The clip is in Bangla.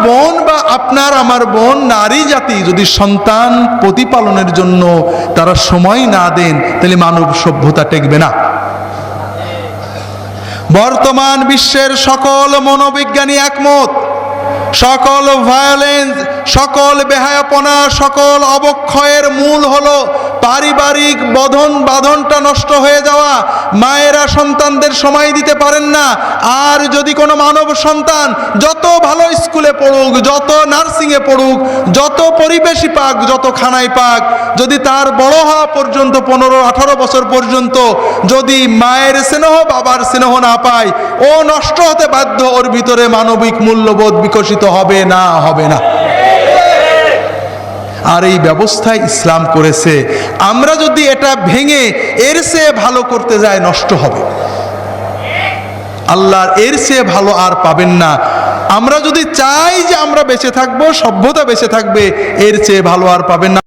বোন বা আপনার আমার বোন নারী জাতি যদি সন্তান প্রতিপালনের জন্য তারা সময় না দেন, তাহলে মানব সভ্যতা টেকবে না। বর্তমান বিশ্বের সকল মনোবিজ্ঞানী একমত, সকল ভায়োলেন্স, সকল বেহায়াপনা, সকল অবক্ষয়ের মূল হলো পারিবারিক বাঁধনটা নষ্ট হয়ে যাওয়া। মায়েরা সন্তানদের সময় দিতে পারেন না। আর যদি কোনো মানব সন্তান যত ভালো স্কুলে পড়ুক, যত নার্সিংয়ে পড়ুক, যত পরিবেশই পাক, যত খানাই পাক, যদি তার বড় হওয়া পর্যন্ত 15-18 বছর পর্যন্ত যদি মায়ের স্নেহ বাবার স্নেহ না পায়, ও নষ্ট হতে বাধ্য। ওর ভিতরে মানবিক মূল্যবোধ বিকশিত হবে না। আর এই ব্যবস্থায় ইসলাম করেছে। আমরা যদি এটা ভেঙে এর চেয়ে ভালো করতে যাই, নষ্ট হবে। আল্লাহর এর চেয়ে ভালো আর পাবেন না। আমরা যদি চাই যে আমরা বেঁচে থাকবো, সভ্যতা বেঁচে থাকবে, এর চেয়ে ভালো আর পাবেন না।